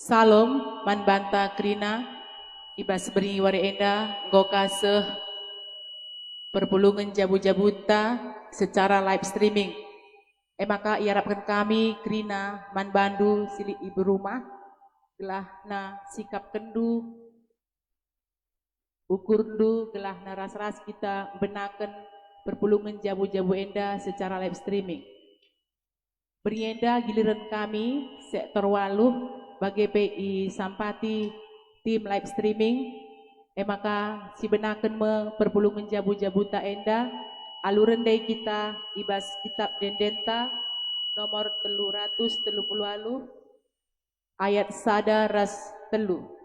Salom man banta krina ibas beri wari enda ngoka seh perpulungan jabu-jabuta secara live streaming. Maka iarapkan kami krina man bandu sili ibu rumah gelah na sikap kendu ukur ndu gelah na ras-ras kita benakan perpulungan jabu-jabu enda secara live streaming. Berienda giliran kami sektor waluh bagi PI Sampati tim live streaming. Maka si benakan me perpulungan jabu-jabuta enda aluran day kita ibas kitab dendenta nomor 330 ayat sada ras telu.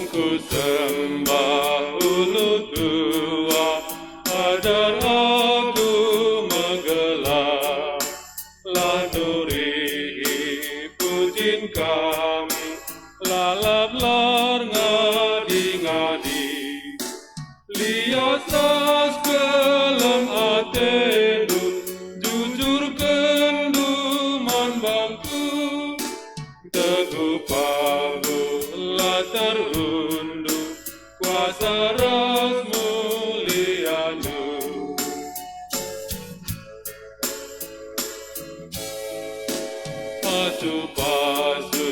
Ku sembah ulu tua, ajar aku menggelar, lanuri pujian kami, lalap lar ngadi-ngadi, lias tas kelem atenu, jujur kenduman bangku, teguh palu latar kuasa ras mulianu. Pasu-pasu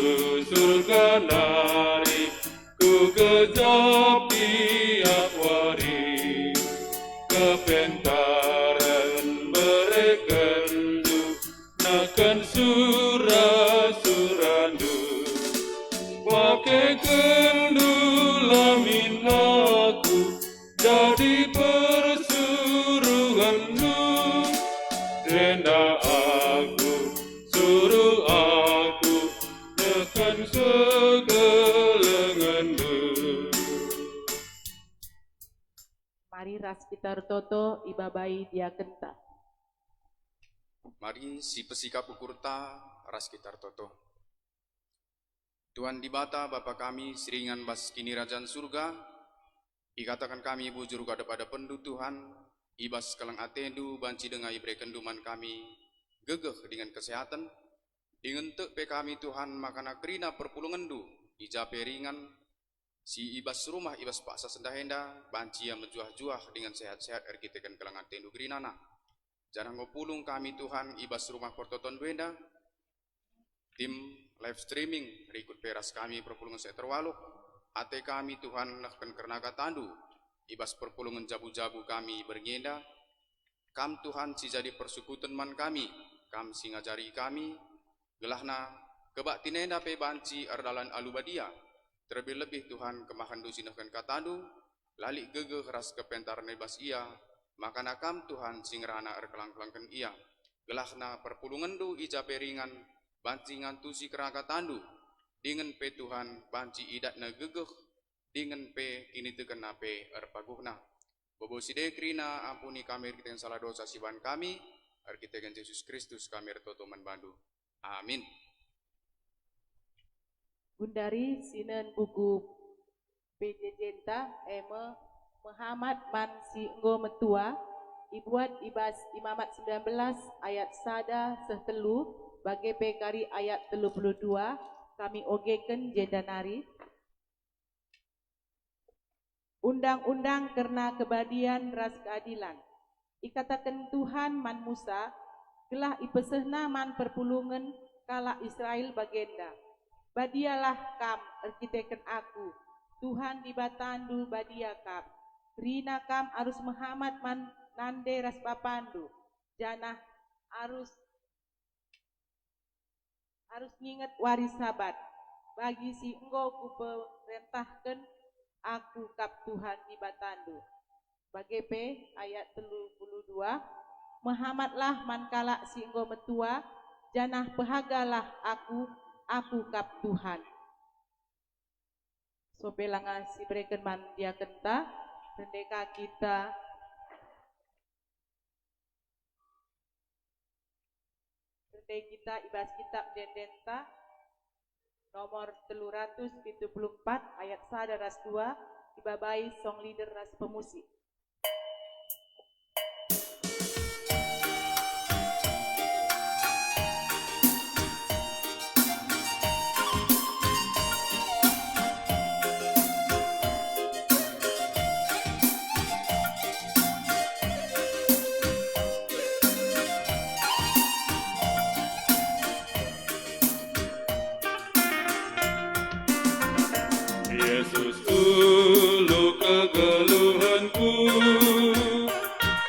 surga nari, ku kejap tiap wari, kepentaran berekendu, nakan surah-surandu, pakai kendu lamin aku, jadi persuruhanmu, renda aku, suruh aku, tekan segelenganmu. Mari ras kita toto ibabai dia kenta. Mari si pesikap ukurta ras kitar toto. Tuhan dibata Bapa kami seringan bas kini Rajaan Surga, ikatakan kami bujur kepada pendu Tuhan, ibas kelang atendu banci dengai berikan duman kami, gegeh dengan kesehatan, dengan pe kami Tuhan makana kerina perpulungan du, ijape ringan, si ibas rumah ibas paksa sendahenda, banci yang menjuah-juah dengan sehat-sehat erkitekan kelang atendu gerinana. Jangan ngopulung kami Tuhan ibas rumah portoton benda, tim live streaming berikut peras kami perpulungan sektor waluk, ate kami Tuhan nakkan kernaka tandu, ibas perpulungan jabu-jabu kami berngenda, kam Tuhan si jadi persekutuan man kami, kam si ngajari kami, gelahna kebak tinenda pe banci ardalan alubadia, terlebih-lebih Tuhan kemahandu sinahkan katandu, lalik gegeh ras kepentar nebas ia, makana kam Tuhan sing rana erkelang-kelangkan ia, gelahna perpulungan du ijape ringan, banci ngantusi keraka tandu, dengan pe Tuhan banci idat na gegeh, dengan pe kini teken pe erpaguhna. Bobo side krina ampuni kami kita yang salah dosa siban kami, arkiteken Yesus Kristus kami ertotoman bandu. Amin. Gundari sinan buku PJJenta Muhammad man si enggo metua ibuat ibas imamat 19 ayat sada sehtelu bagi pekari ayat 32 kami ogeken jendanari. Undang-undang karena kebadian ras keadilan. Ikatakan Tuhan man Musa gelah ipesehna man perpulungan kala Israel bagenda. Badialah kam erkiteken aku. Tuhan dibatandu badia kam. Rina kam arus Muhammad man nande ras papandu. Janah arus nginget waris sabat. Bagi si enggo ku perintahkan aku kap Tuhan dibatandu. Bagi P ayat 32 Muhammadlah mankala si enggo metua janah pehagalah aku kap Tuhan. So pelanga si breken man dia kenta Merdeka kita. Merdeka kita ibas kitab Dendenta nomor 374 ayat 1 ras 2 dibabai song leader ras pemusik. Yesus ulu kegeluhanku,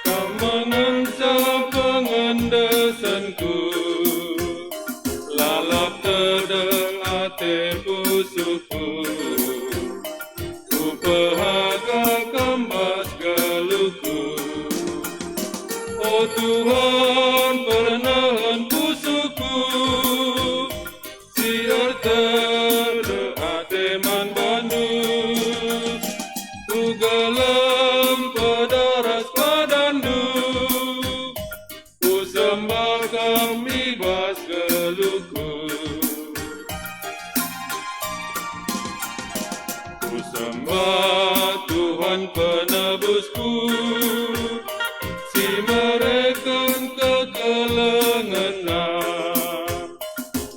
Kau mengensa pengendesanku, lalap tedeng ate pusuku, ku pehaga kembas geluku. Oh Tuhan pernahan pusuku, siar tedeng ate man bandu, ku gelam padaras padandu, ku sembah kami bas geluku. Ku sembah Tuhan penebusku, si mereken kegelengenan,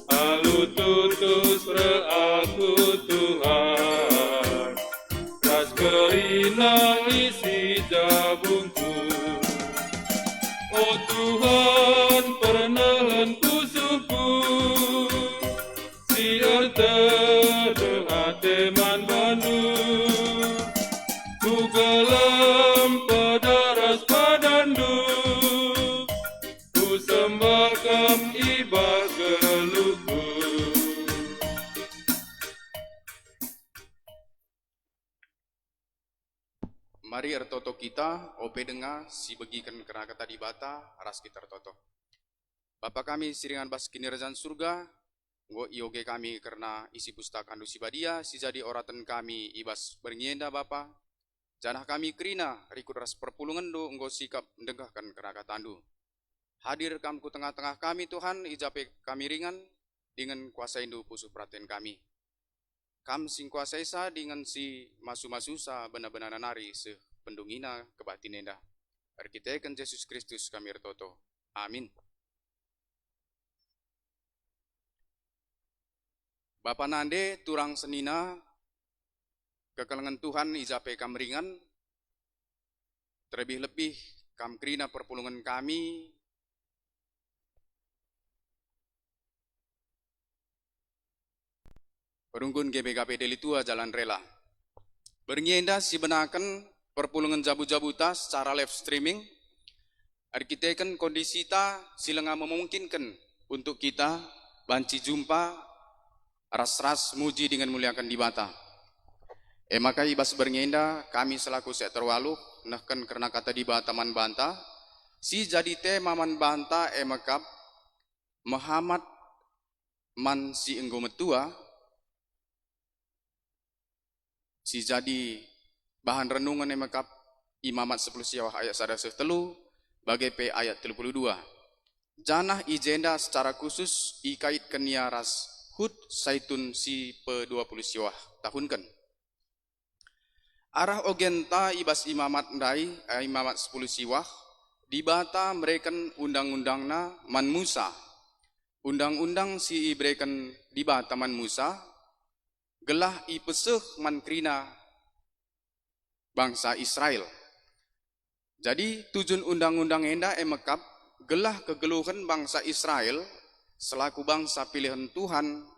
alu tutus re aku Tuhan, ras kerina isi jabungku. Oh Tuhan pernahan pusuku, siar tedeng ate man bandu, ku gelam padaras padandu, ku sembah kam ibas geluku. Mari ertoto kita, ope denga, si begikan kena kata di bata, ras kita ertoto. Bapa kami siringan bas kinirajan surga, ngo ioge kami karena isi pustaka andu si badia, si jadi oratan kami ibas berngienda Bapa. Janah kami kerina, rikut ras perpulungan do, ngo sikap mendegahkan kena kata andu. Hadir kamu ku tengah-tengah kami Tuhan, ijape kami ringan, dengan kuasa indu pusu perhatian kami. Kam sing kuasa esa dengan si masu-masu sa benar-benar nari se pendungina kebatinenda. Arkiteken Yesus Kristus kami ertoto. Amin. Bapa nande turang senina kekelengan Tuhan ijape kam ringan. Terlebih-lebih kam kerina perpulungan kami perunggun GBKP Deli Tua Jalan Rela. Berngienda si benakan perpulungan jabu-jabuta secara live streaming. Arkiteken kondisi ta silenga memungkinkan untuk kita banci jumpa ras-ras muji dengan muliakan di bata. Maka ibas berngienda kami selaku sektor walu nahkan karena kata di bata man banta. Si jadi tema man banta makap Muhammad man si enggo metua. Si jadi bahan renungan emakap Imamat 10 Siawah ayat 1 telu bagai P ayat 32. Janah ijenda secara khusus ikait keniaras hud saitun si pe-20 Siawah tahunkan. Arah ogenta ibas Imamat ndai Imamat 10 Siawah dibata mereken undang-undangna man Musa. Undang-undang si ibreken dibata man Musa gelah ipeseh man krina bangsa Israel. Jadi tujuan undang-undang enda emekap gelah kegeluhan bangsa Israel selaku bangsa pilihan Tuhan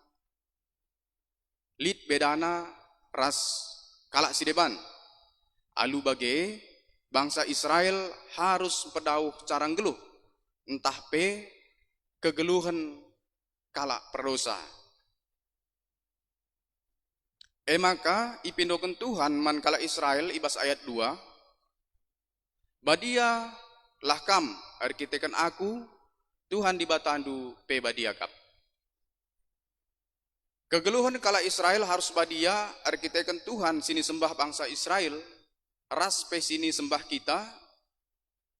lid bedana ras kalak sideban. Alu bage bangsa Israel harus pedauh carang geluh entah pe kegeluhan kalak perdosa. Maka ipindokan Tuhan man kala Israel ibas ayat 2. Badia lahkam arkitekan aku Tuhan dibatandu pe badia kap. Kegeluhan kala Israel harus badia arkitekan Tuhan sini sembah bangsa Israel ras pesini sembah kita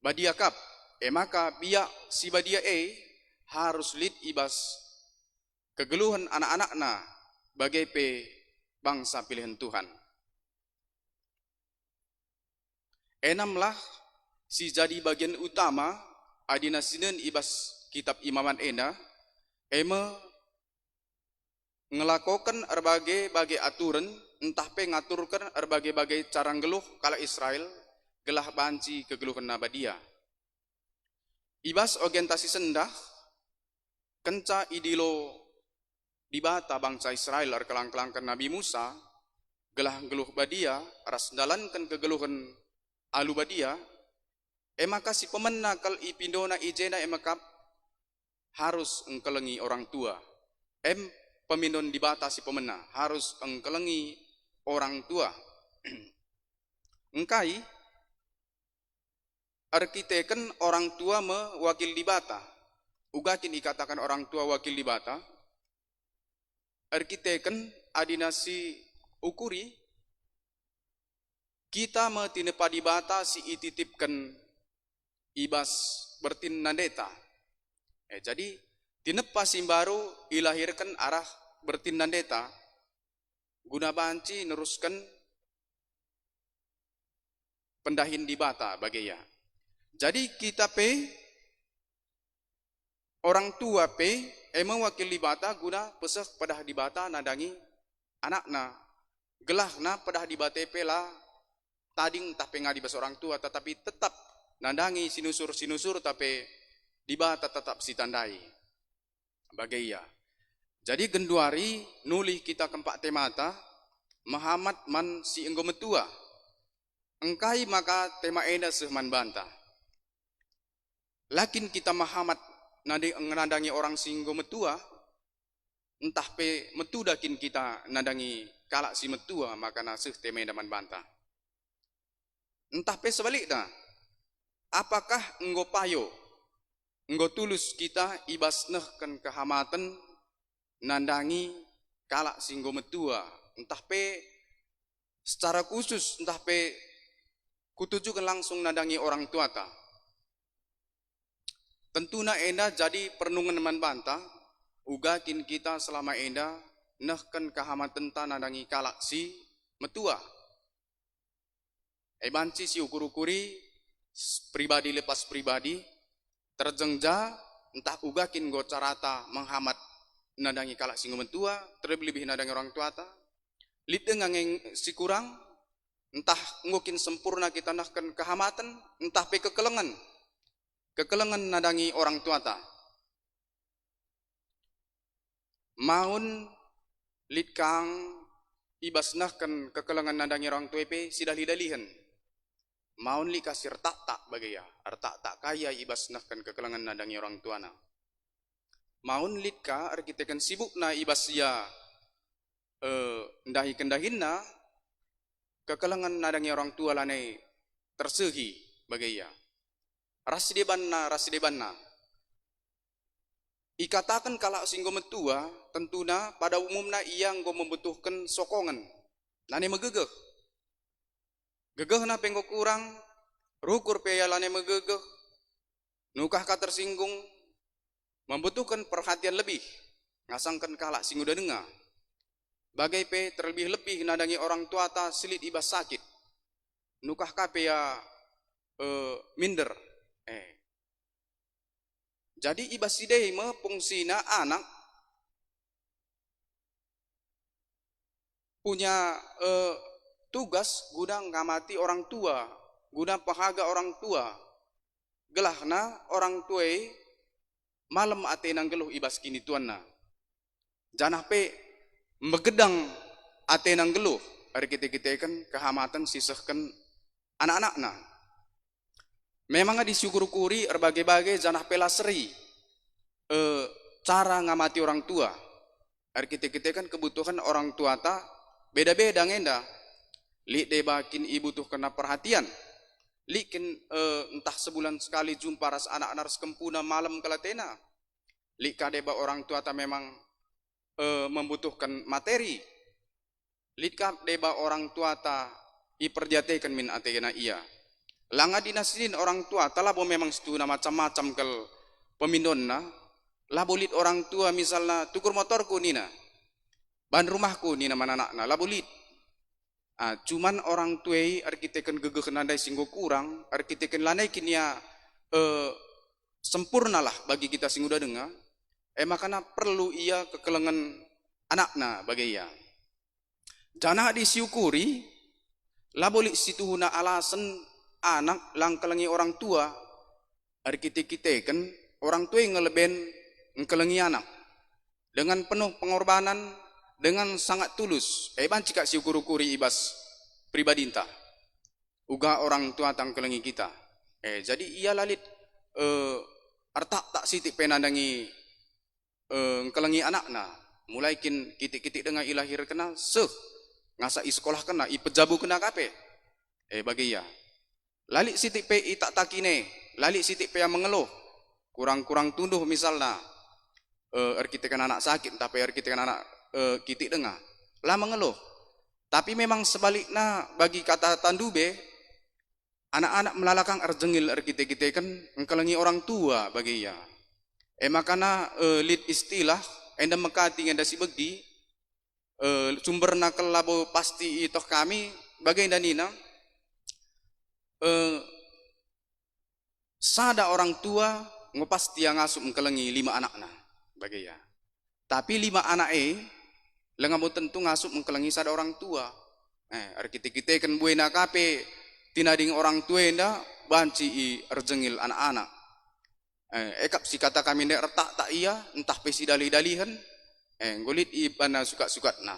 badia kap. Maka biak si badia harus lid ibas kegeluhan anak-anakna bagai pe bangsa pilihan Tuhan. Enamlah si jadi bagian utama adina sinen ibas kitab imaman ena ngelakukan berbagai aturan entah pe ngaturkan berbagai cara ngeluh kala Israel gelah banci kegeluhan nabadia. Ibas orientasi sendah kenca idilo dibata bangsa Israel kelang-kelangkan Nabi Musa gelah ngeluh badia ras dalankan kegeluhan alu badia maka si pemenang kal ipindona ijena emakap harus engkelengi orang tua. Pemindon dibata si pemenang harus engkelengi orang tua. Engkai arkiteken orang tua mewakil dibata. Ugakin dikatakan orang tua wakil dibata. Arkiteken adinasi ukuri kita metinepa dibata si ititipkan ibas bertin nandeta. Jadi tinepa simbaru ilahirkan arah bertin nandeta guna banci neruskan pendahin dibata bagaya. Jadi kita orang tua mewakil dibata guna pesek pedah dibata nadangi anakna gelahna pedah dibata lah tading tak ngadi bas orang tua tetapi tetap nandangi sinusur tapi dibata tetap si tandai bagaya. Jadi genduari nuli kita kempak temata Muhammad man si enggo metua engkai maka tema ena sehman banta. Lakin kita Muhammad nandangi orang si enggo metua entah pe metu dakin kita nandangi kalak si metua maka nasih tema ena man banta. Entah pe sebaliknya apakah enggo payo enggo tulus kita ibasnehkan kehamatan nandangi kalak singgo metua entah pe secara khusus entah pe kutujukan langsung nandangi orang tua ta. Tentuna enda jadi pernungan man banta ugakin kita selama enda nehkan kehamatan ta nandangi kalak si metua. Banci si ukur-ukuri pribadi lepas pribadi terjengja entah ugakin go carata menghamat nadangi kalak singgo mentua terlebih nadangi orang tua ta lid dengan si kurang entah ngokin sempurna kita nahkan kehamatan entah pe kekelengan nadangi orang tua ta maun lid kang ibas nahkan kekelengan nadangi orang tua pe sidah lidalihan maun li kasir tak bagaya tak kaya ibas nahkan kekelengan nadangi orang tuana. Maun litka arkitekan sibuk na ibas ya ndahi-kendahinna kekelengan nadangi orang tua lane tersehi bagaya. Rasidebanna. Ikatakan kalau singgo metua tentuna pada umumna ia nggo membutuhkan sokongan. Lane megegeh. Gegeh na penggo kurang rukur pe lane megegeh. Nukah ka tersinggung membutuhkan perhatian lebih ngasangkan kalak sing udah dengar bagai pe terlebih-lebih nadangi orang tua ta silit ibas sakit nukah kape ya minder jadi ibas sidei me fungsina anak punya tugas guna ngamati orang tua guna pahaga orang tua gelahna orang tuai malam ate nang geluh ibas kini tuanna janah pe megedang ate nang geluh ari kita kan kehamatan sisehkan anak-anakna memang disyukur-kuri berbagai-bagai janah pela seri cara ngamati orang tua ari kita kan kebutuhan orang tua ta beda-beda ngenda li debakin ibu tuh kena perhatian likin entah sebulan sekali jumpa ras anak-anak ras kempuna malam kelatena lika deba orang tua ta memang membutuhkan materi lika deba orang tua ta iperdiatekan min ategena iya. Langa dinasidin orang tua talabo memang stuna macam-macam kel pemindonna, labolit orang tua misalnya tukur motorku nina, ban rumahku nina mananakna labolit. Cuman orang tuai arkiteken gegeh nandai singgo kurang, arkiteken lanai kinia sempurna lah bagi kita sing udah dengar. Makana perlu ia kekelengan anakna bagi ia. Jana disiukuri, labolit situhuna alasan anak langkelengi orang tua, arkiteken orang tua yang ngeleben ngkelengi anak dengan penuh pengorbanan, dengan sangat tulus. Banci kak siukur-ukuri ibas pribadinta. Uga orang tua tang kelengi kita. Jadi ia lalit artak tak sitik penandangi ngkelengi anakna. Mulai kin kitik-kitik dengan ilahir kena ngasa sekolah kena pejabu kena kape. Bagi ia. Lalik sitik pe itak takine, lalik sitik pe yang mengeluh. Kurang-kurang tunduh misalnya arkitekan anak sakit, tapi arkitekan anak kitik dengar lah mengeluh. Tapi memang sebaliknya bagi kata tandube, anak-anak melalakang arjengil arkitekan ngkelengi orang tua bagi ia. Makana lid istilah enda mekati ngenda si begdi sumber nakal labo pasti itoh kami bagai danina sada orang tua ngopasti yang ngasup ngkelengi 5 anakna bagi ya. Tapi 5 anak lengamu tentu ngasup ngkelengi sada orang tua. Arkite-kite kan buena kape tinading orang tua enda banci arjengil anak-anak. Ekap si kata kami nek retak tak iya entah pesi dali-dalihan ngolit ibana suka-sukatna.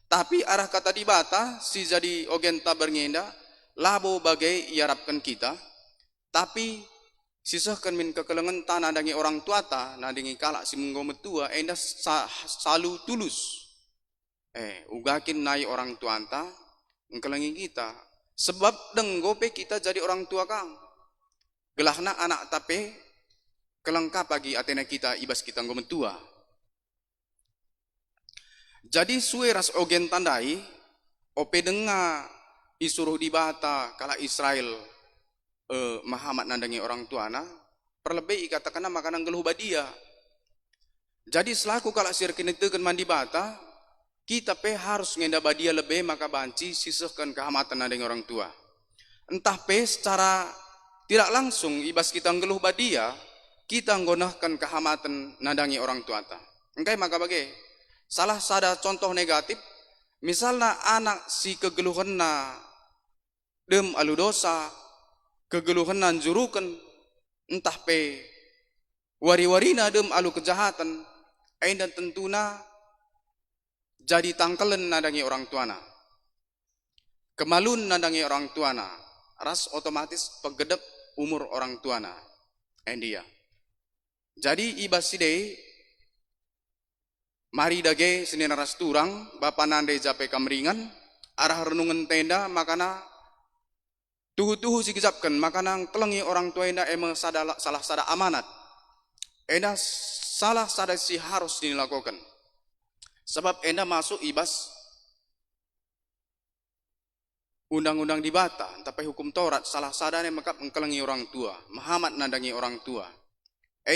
Tapi arah kata di bata si jadi ogenta berngenda labo bagai iarapkan kita, tapi sisahkan min kekelengan tanah dangi orang tua ta, nadangi kalak si menggomet tua, enda selalu tulus. Ugakin nai orang tua ta, ngkelengi kita, sebab denggope kita jadi orang tua kang. Gelahna anak tape, kelengkap bagi atena kita ibas kita nggomet tua. Jadi suwe ras ogen tandai, ope denga isuruh di bata kala Israel Muhammad nandangi orang tuana perlebih katakanlah makanan geluh badia. Jadi selaku kala sirkin itu kan mandi bata kita pe harus ngenda badia lebih maka banci sisihkan kehamatan nandangi orang tua. Entah pe secara tidak langsung ibas kita geluh badia kita nggonahkan kehamatan nandangi orang tua ta. Engkai maka bagai salah sada contoh negatif misalnya anak si kegeluhanna dem alu dosa, kegeluhan nan jurukan, entah pe wari-warina dem alu kejahatan, dan tentuna jadi tangkelen nadangi orang tuana. Kemalun nadangi orang tuana, ras otomatis pegedep umur orang tuana. Dia. Jadi ibas sidei, mari dage senin ras turang, bapa nande jape kamringan, arah renungan tenda makana tuhu-tuhu si kisapkan makanang kelengi orang tua enda emang salah sada amanat. Enda salah sada si harus dilakukan. Sebab enda masuk ibas undang-undang di bata, tapi hukum Taurat salah sada ne makap ngkelengi orang tua, Muhammad nandangi orang tua.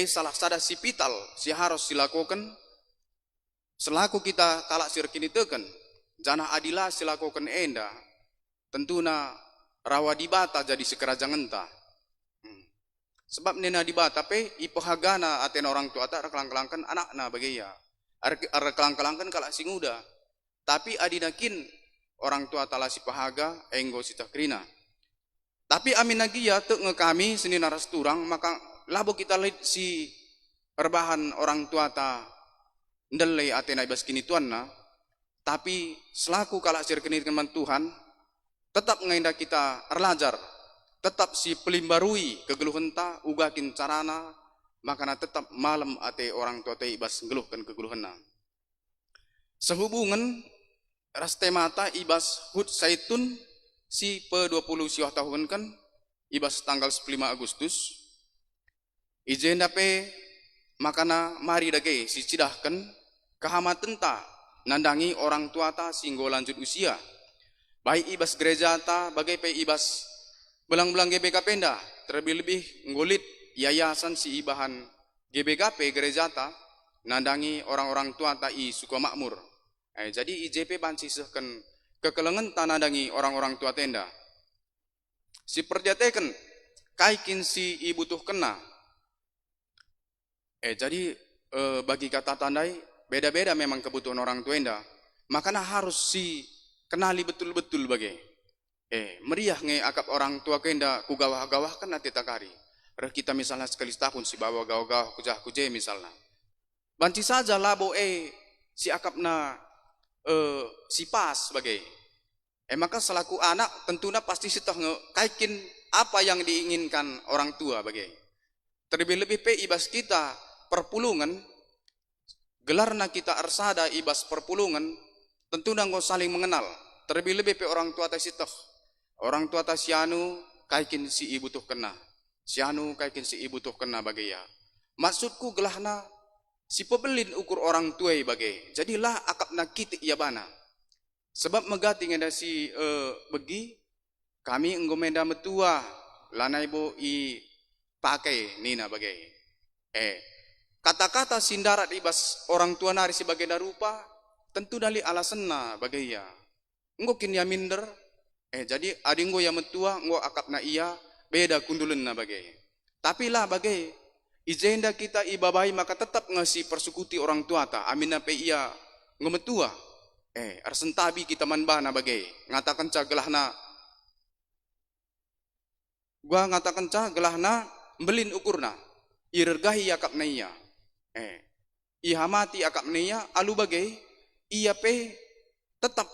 Salah sada si pital si harus dilakukan. Selaku kita kalak sirkin itekan, jana adilah silakukan enda. Tentuna rawa di bata jadi sekerajangan ta. Sebab nena di bata pe ipahagana aten orang tua tak kelang-kelangkan anakna bagi ya. Kelang-kelangkan kalak sing uda. Tapi adinakin orang tua tala si pahaga enggo si takrina. Tapi amin lagi ya tek ngekami seni naras turang maka labo kita lihat si erbahan orang tua ta ndele atena ibas kini tuanna. Tapi selaku kalak sirkenit keman Tuhan tetap ngenda kita erlajar, tetap si pelimbarui kegeluhan ta ugakin carana, makana tetap malam ate orang tua te ibas ngeluhkan kegeluhanna. Sehubungan ras temata ibas Hud Saitun si pe-20 siwah tahun kan ibas tanggal 15 Agustus. Ijen dape makana mari dage si cidahkan kehamatan ta nandangi orang tua ta singgo lanjut usia. Baik ibas gereja ta, bagai pe ibas belang-belang GBK Penda, terlebih-lebih ngulit yayasan si ibahan GBKP gereja ta, nandangi orang-orang tua ta i suka makmur. Jadi IJP banci sehken kekelengan ta nandangi orang-orang tua tenda. Si perjateken kaikin si ibu tuh kena. Jadi bagi kata tandai beda-beda memang kebutuhan orang tua tenda. Makanya harus si kenali betul-betul bagai. Meriah nge akap orang tua kenda ku gawah-gawah kan nanti takari. Kita misalnya sekali setahun si bawa gawah-gawah kujah-kuje misalnya. Banci saja labo si akapna si pas sebagai. Maka selaku anak tentunya pasti sitoh kaikin apa yang diinginkan orang tua bagai. Terlebih-lebih pe ibas kita perpulungan, gelarna kita arsada ibas perpulungan, tentunya nggak saling mengenal. Terlebih-lebih pe orang tua ta sitoh. Orang tua ta sianu kaikin si ibu tuh kena. Sianu kaikin si ibu tuh kena bagai ya. Maksudku gelahna si pebelin ukur orang tuai bagai. Jadilah akapna kitik ya bana. Sebab megati ngeda si begi kami enggomenda metua lanai bo i pakai nina bagai. Kata-kata sindarat ibas orang tua nari sebagai darupa tentu dali alasanna bagai ya. Enggo kin ya minder. Jadi adinggo ya metua enggo akapna iya beda kundulenna bagai. Tapi lah bagai ijenda kita ibabai maka tetap ngasih persukuti orang tua ta. Amin pe iya ngometua. Arsentabi kita manbana bagai. Ngatakan ca gelahna. Gua ngatakan ca gelahna belin ukurna. Irergahi akapna iya. Ihamati akapna iya alu bagai. Iya pe tetap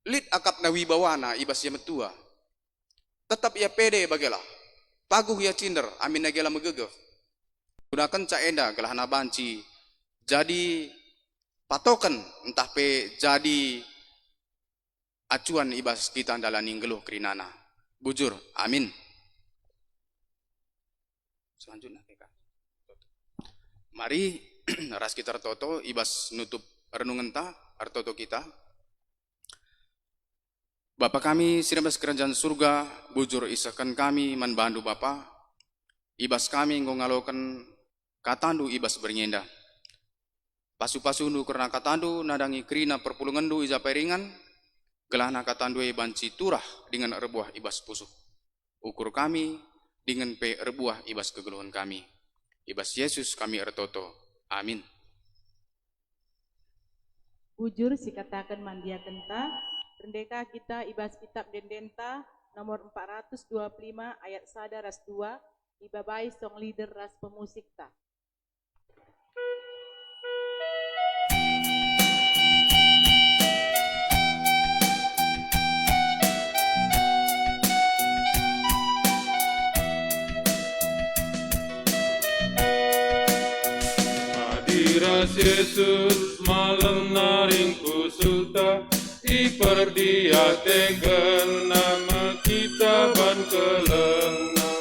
lid akapna wibawana ibas ya metua. Tetap ia pede bagailah. Paguh ya cinder amin nagela megegeh. Gunakan ca enda gelahna banci. Jadi patokan entah pe jadi acuan ibas kita dalani geluh kerinana. Bujur, amin. Selanjutnya mari ras kita toto ibas nutup renungan ta artoto kita. Bapa kami sinebas kerajaan surga, bujur isakan kami manbandu Bapa. Ibas kami ngalokan katandu ibas bernyenda. Pasu-pasundu karena katandu nadangi kerina perpulungandu ija peringan. Gelana katandu banci turah dengan erbuah ibas pusuh. Ukur kami dengan pe erbuah ibas kegeluhan kami. Ibas Yesus kami ertoto. Amin. Bujur si katakan mandiakan ta. Rendeka kita ibas kitab Dendenta nomor 425 ayat 1 ras 2 ibabai song leader ras pemusik ta. Hadiras Yesus malam naring kusulta iperdiatekan nama kita ban kelengna.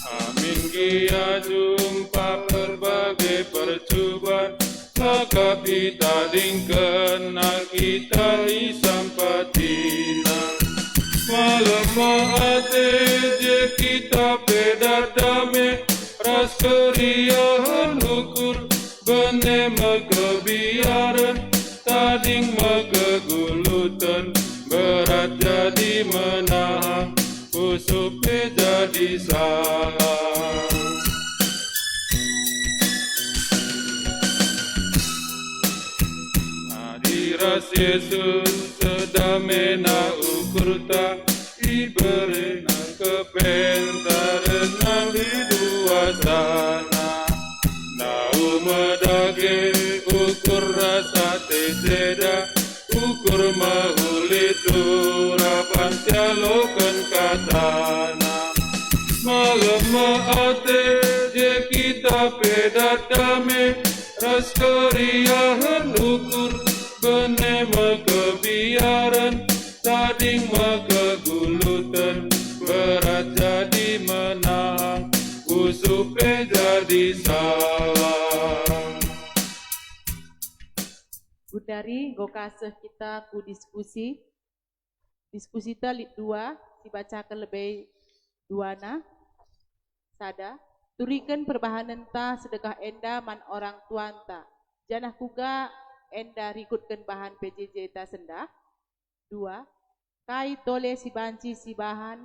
Amin gia jumpa berbagai percubaan, maka kita dingkena kita isampatina. Malam maate je kita peda dame, ras keriahan ukur bene mekebiaran. Tading megegulutan, berat jadi menahan, usupe jadi salah. Hadiras Yesus sedamena ukurta, iberena kepentarenan di dua sana. Nau medage ukur rasa teseda, ukur mahulitu rapan sialokan katana. Malam maate je kita peda dame, ras keriahan ukur bene mekebiaran. Tading megegulutan, berat jadi menahan, usupe jadi salah. Gudari gokaseh kita ku diskusi Diskusi ta lit 2 dibacakan lebih duana sada turikan perbahanan ta sedekah enda man orang tuanta janah kuga enda rikutkan bahan PJJ ta sendah 2 kai tole si banci si bahan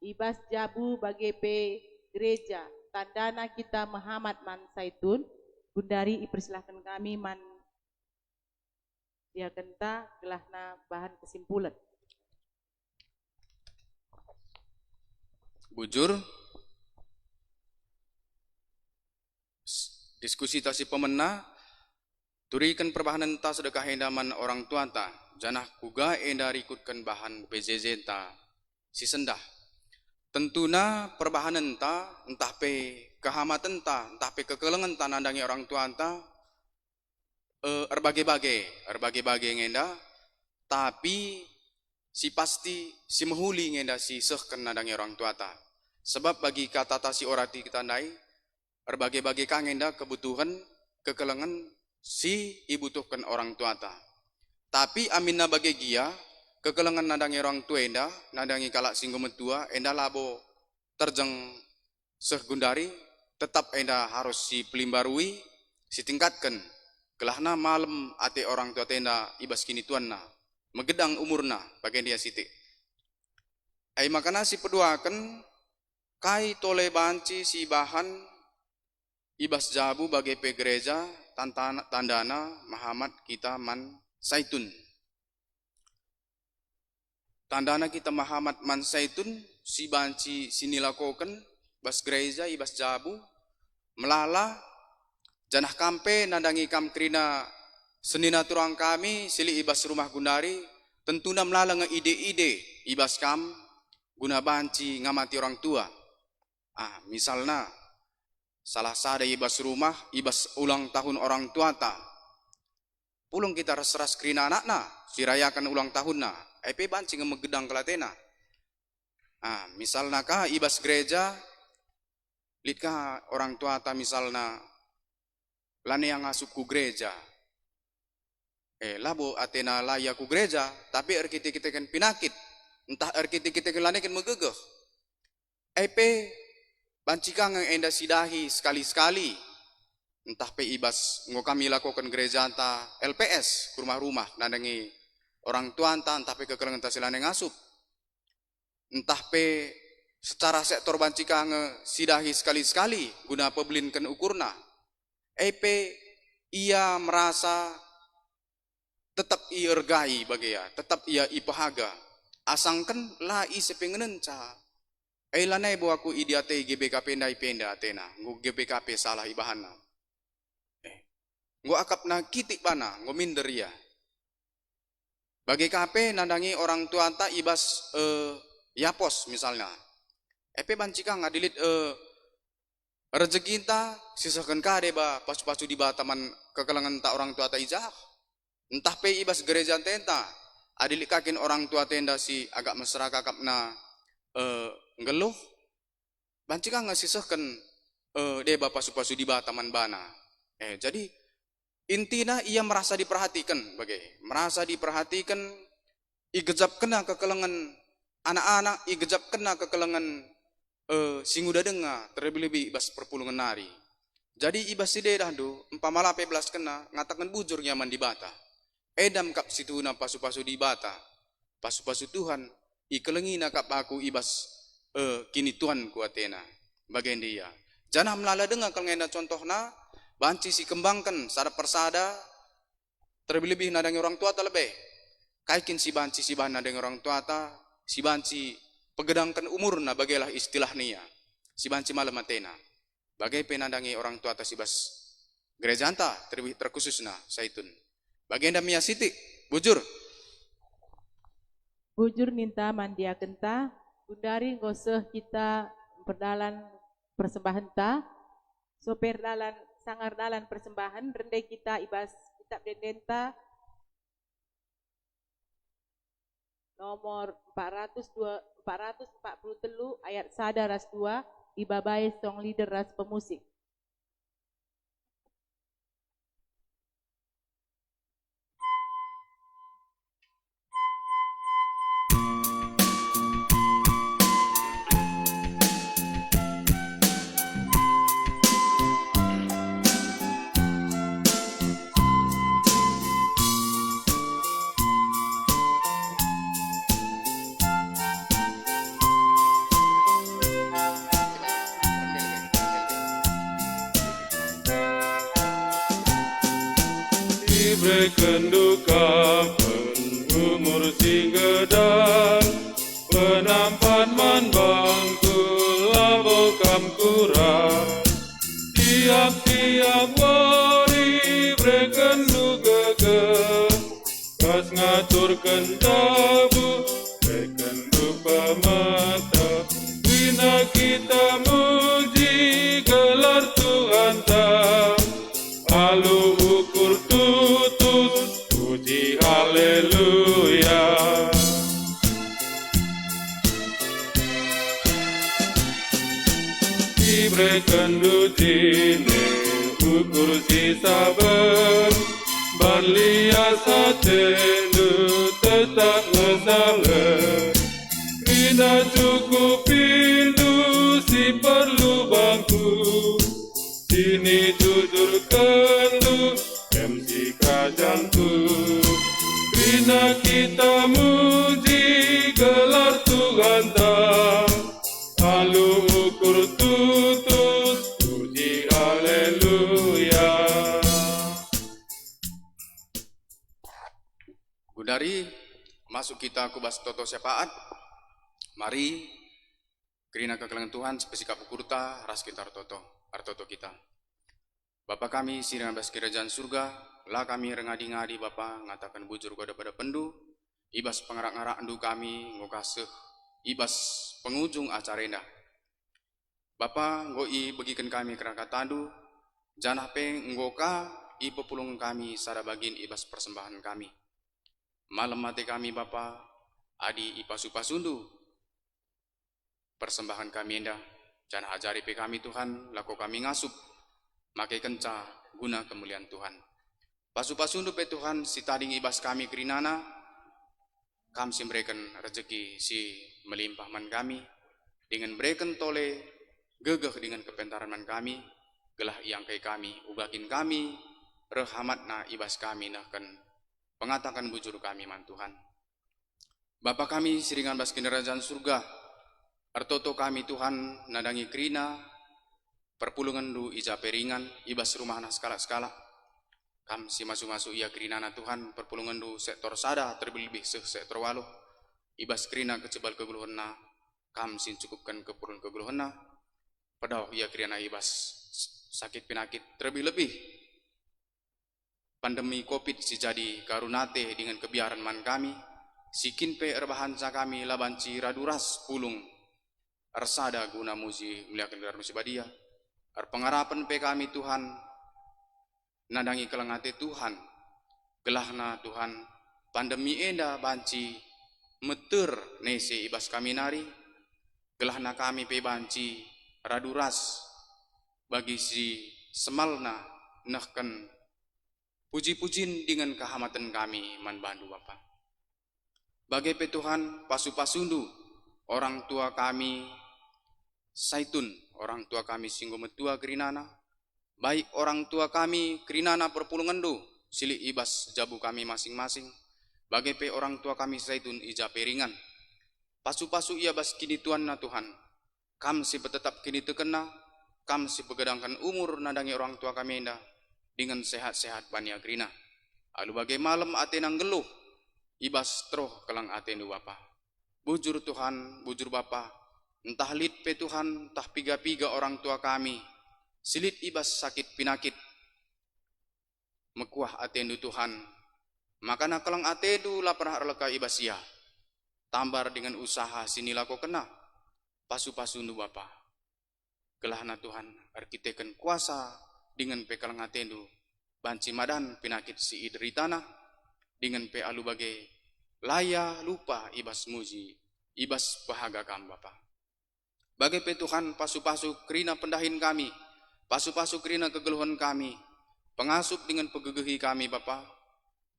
ibas jabu bagi pe gereja tandana kita Muhammad man Saitun Gundari ipersilahkan kami man dia kenta gelahna bahan kesimpulan. Bujur, diskusi tasi pemena, turikan perbahanan ta sedekah hendaman orang tua ta, janah kuga enda rikutkan bahan PJJ ta, si sendah. Tentuna perbahanan ta, entah pe kehamatan ta, entah pe kekelengan ta nandangi orang tua ta, erbage-bage ngenda, tapi si pasti si mehuli ngenda si sehken nadangi orang tua ta. Sebab bagi kata ta si orati kita nai, erbage-bage ngenda kebutuhan, kekelengan si ibutuhkan orang tua ta. Tapi aminna bagi gia, kekelengan nadangi orang tua enda, nadangi kalak singgo metua, enda labo terjeng seh Gundari, tetap enda harus si pelimbarui, si tingkatkan. Kelahna malam ate orang tua tenda ibas kini tuanna, megedang umurna bagian dia siti. Ai makana si peduakan, kai tole banci si bahan ibas jabu bagi pe gereja tandana Muhammad kita man Saitun. Tandana kita Muhammad man Saitun si banci sinilakoken bas gereja ibas jabu melala janah kampe nandangi kam krina senina turang kami sili ibas rumah Gundari tentuna melala nge ide-ide ibas kam guna banci ngamati orang tua. Misalnya salah sada ibas rumah ibas ulang tahun orang tua ta. Pulung kita ras-ras krina anakna sirayakan ulang tahunna. Epe banci ngemegedang kelatena. Misalnya kah ibas gereja litkah orang tua ta misalnya lane yang asup ku gereja. Labo atena laya ku gereja, tapi kita kan pinakit. Entah kita lanekan megegeh. Epe bancikang yang enda sidahi sekali-sekali. Entah pe ibas ngo kami lakukan gereja anta LPS, rumah-rumah nandangi orang tua entah pe kekelengan ta silane ngasup. Entah pe secara sektor bancikang sidahi sekali-sekali guna pebelinkan ukurna. Epe ia merasa tetap ia ergai bagi ya, tetap ia ipahaga. Asangkan lah i sepengenen ca. Lanai bo aku idiate GBKP ndai penda atena, ngu GBKP salah ibahana. Ngu akap na kitik bana, ngu minder ya. Bagi KP nandangi orang tua ta ibas yapos misalnya. Epe bancika ngadilit rezeki ta sisakan kade ba pasu-pasu di bataman kekelangan ta orang tua ta ijah. Entah pe ibas gereja tenta adilik kakin orang tua tenda si agak mesra kakap na ngeluh bancika ngasisahkan deba pasu-pasu di bataman bana. Jadi intinya ia merasa diperhatikan merasa diperhatikan igejap kena kekelengan anak-anak igejap kena kekelengan singuda denga terlebih-lebih ibas perpulungan nari. Jadi ibas side dah do empamala 15 kena ngatakan bujur nyaman di bata. Edam kap situna pasu-pasu di bata. Pasu-pasu Tuhan ikelengi nakap aku ibas kini Tuhan ku atena bagian dia. Jangan melala dengar kalau ngenda contohna banci si kembangkan sada persada terlebih-lebih nadangi orang tua ta lebih. Kaikin si banci si bahan nadangi orang tua ta si banci pegedangkan umurna bagailah istilah nia. Si banci malam atena. Bagai penandangi orang tua ta si bas gereja anta terkhususna Saitun. Bagian damia siti bujur. Bujur minta mandia kenta, Gundari ngoseh kita perdalan persembahan ta, so perdalan sangar dalan persembahan, rendai kita ibas kitab dendenta nomor 443 ayat sada ras 2, ibabai song leader ras pemusik. kenduka umur si gedang penampan man bangku labo kam kurang tiap-tiap wari brekendu gege kas ngatur kentabu brekendu pamata wina kita muji gelar Tuhan tak alu ukur tutus puji haleluya. Ibrekendu jine ukur si sabar Barlia satenu tetap ngesaler Rina cukup pindu si perlu bangku Sini jujur kendu MC kerajaanku Rina kita muji gelar Tuhan tak Lalu ukur tutus puji haleluya. Gudari masuk kita kubas toto syafaat. Mari kerina kekelangan Tuhan sepesikap ukurta ras kita artoto kita. Bapa kami sirina bas kerajaan surga, lah kami rengadi-ngadi Bapa ngatakan bujur kepada pada pendu, ibas pengarak-ngarak endu kami ngokaseh, ibas pengunjung acara indah. Bapa ngoi bagikan kami kerangka tandu, janah pe ngoka i pepulung kami sada bagin ibas persembahan kami. Malam mati kami Bapa, adi i pasu-pasundu, persembahan kami indah, janah ajari pe kami Tuhan, lako kami ngasup, makai kenca guna kemuliaan Tuhan. Pasu-pasundu pe Tuhan, si tading ibas kami kerinana, kam si memberikan rezeki si melimpah man kami, dengan berikan tole, gegeh dengan kepentaran man kami, gelah yang kai kami, ubakin kami, rehamat na ibas kami nahkan pengatakan bujur kami man Tuhan. Bapa kami siringan bas kerajaan surga, artoto kami Tuhan nadangi kerina, perpulungan du ija peringan, ibas rumah na skala-skala, kam si masuk-masuk ia kerina na Tuhan, perpulungan du sektor sada terlebih sektor waluh, ibas kerina kecebal keguluhan na, kam sin cukupkan kepurun keguluhan na, padahal ia kerana ibas sakit penyakit terlebih-lebih pandemi COVID si jadi karunate dengan kebiaran man kami sikin pe erbahansa kami labanci raduras pulung ersada guna muji muliakan gelar musi badia pengarapan pe kami Tuhan nadangi kelengate Tuhan gelahna Tuhan pandemi enda banci meter nese ibas kami nari gelahna kami pe banci raduras bagi si semalna nahkan puji-pujin dengan kehamatan kami man bandu Bapa. Bagai pe Tuhan pasu-pasundu orang tua kami saitun, orang tua kami singgo metua kerinana, baik orang tua kami kerinana perpulungan du sili ibas jabu kami masing-masing, bagai pe orang tua kami saitun ija peringan, pasu-pasu ia bas kini Tuhan na Tuhan. Kam si betetap kini tekena, kam si pegedangkan umur nadangi orang tua kami indah dengan sehat-sehat bania grina. Alu bagai malam ate nang geluh, ibas troh kelang ate nu Bapa. Bujur Tuhan, bujur Bapa, entah lit pe Tuhan, entah piga-piga orang tua kami, silit ibas sakit pinakit, mekuah ate nu Tuhan, makana kelang ate du lapar leka ibas ya, tambar dengan usaha sinilako kena, pasu-pasu nu Bapa. Gelahna Tuhan, arkiteken kuasa dengan pe kalang atendu, banci madan pinakit si idritana, dengan pe alu bagai laya lupa ibas muji, ibas bahaga kam Bapa. Bagai pe Tuhan pasu-pasu kerina pendahin kami, pasu-pasu kerina kegeluhan kami, pengasup dengan pegegehi kami Bapa.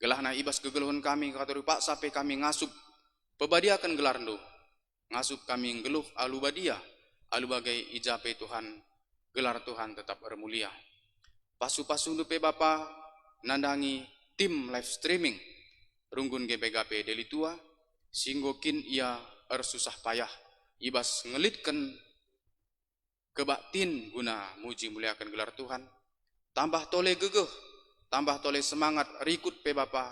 Gelahna ibas kegeluhan kami katuri pak sampai kami ngasup, pebadiakan gelarndo. Ngasup kami ngeluh alu badia, alu bagai ijape Tuhan, gelar Tuhan tetap bermulia. Pasu-pasu pe Bapa, nandangi tim live streaming, runggun GPGP delitua, singgokin ia susah payah, ibas ngelitkan kebaktin guna muji muliakan gelar Tuhan, tambah tole gegeh, tambah toleh semangat rikut pe Bapa,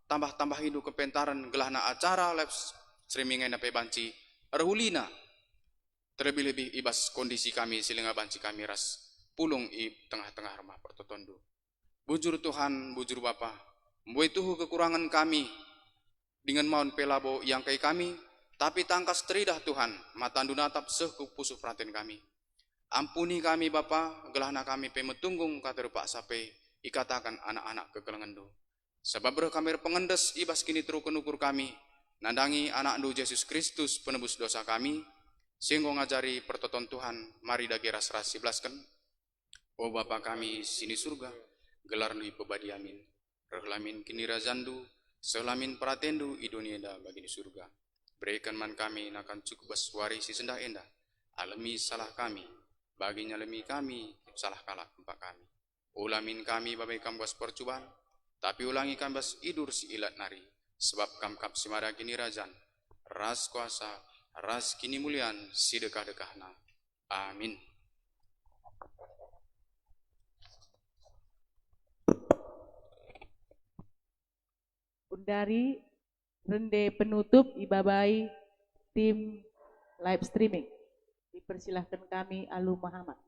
tambah hidup kepentaran gelahna acara live streaming ena pe banci erhulina. Terlebih-lebih ibas kondisi kami silinga banci kami ras pulung i tengah-tengah rumah pertotondu. Bujur Tuhan, bujur Bapa, mboi tuhu kekurangan kami dengan maun pelabo yang kai kami, tapi tangkas teridah Tuhan, matandu natap seh pusuh praten kami. Ampuni kami Bapa, gelahna kami pemetunggung kata rupa sape ikatakan anak-anak kekelengendu. Sebab roh kami pengendes ibas kini teruken ukur kami, nandangi anak du Yesus Kristus penebus dosa kami, sehingga ngajari pertoton Tuhan, mari dagi ras-ras iblaskan. O Bapa kami sini surga, gelar lui pebadi amin. Rehlamin kini razandu, selamin pratendu i dunia da bagi di surga. Berikan man kami nakan cukup baswari si sendah endah. Alami salah kami, baginya lemi kami, salah kalah empat kami. Ulamin kami babai kambas percubaan, tapi ulangi kambas idur si ilat nari. Sebab kamkap simara kini razan, ras kuasa, ras kini mulian si dekah-dekahna. Amin. Undari rende penutup ibabai tim live streaming. Dipersilahkan kami Alu Muhammad.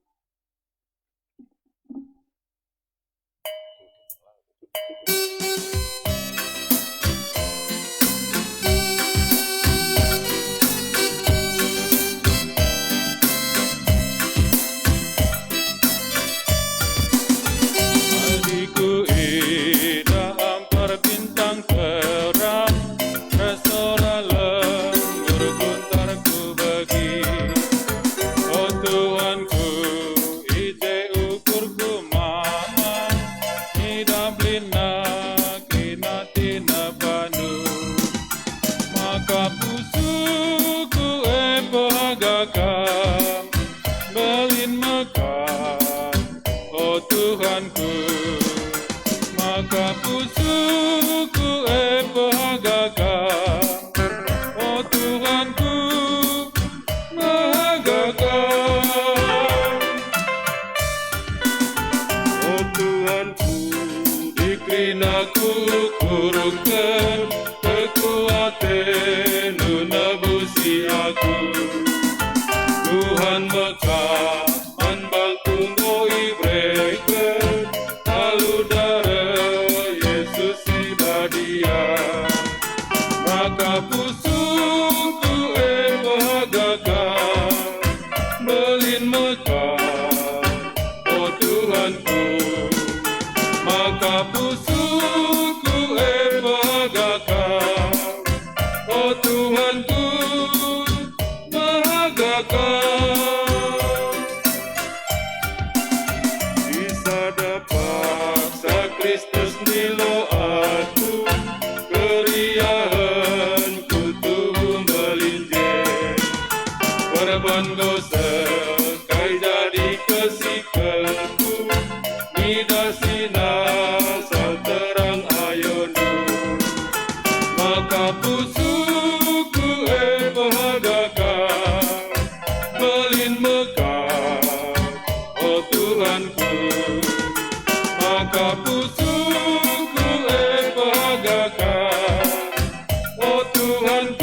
Adikku ina ampar bintang terang, resora lembur guntarku bagi. Oh Tuhanku, ije ukurku mama, hidablina kina tina bandu. Maka pusuku pohagakan, belin mekar, oh Tuhanku. Maka pusuku pohagakan, oh Tuhanku, mahagakan. Oh Tuhanku, dikrinaku kurungkan, kekuatan nebusi aku. Tuhan mekah, anbalku ngoi breken, aludara Yesus ibadia. Maka pusuku bahagakan, belin mekah, oh Tuhanku. Maka pusuku bahagakan, oh Tuhanku, bahagakan. Disada paksa Kristus nilo aku, keriahan kutubu melinjer. Korban dosa kai jadi kesikanku, midasina sal terang ayonu. Maka pusuku bahagakan, belin mekar, oh Tuhanku. Maka pusuku bahagakan, oh Tuhan.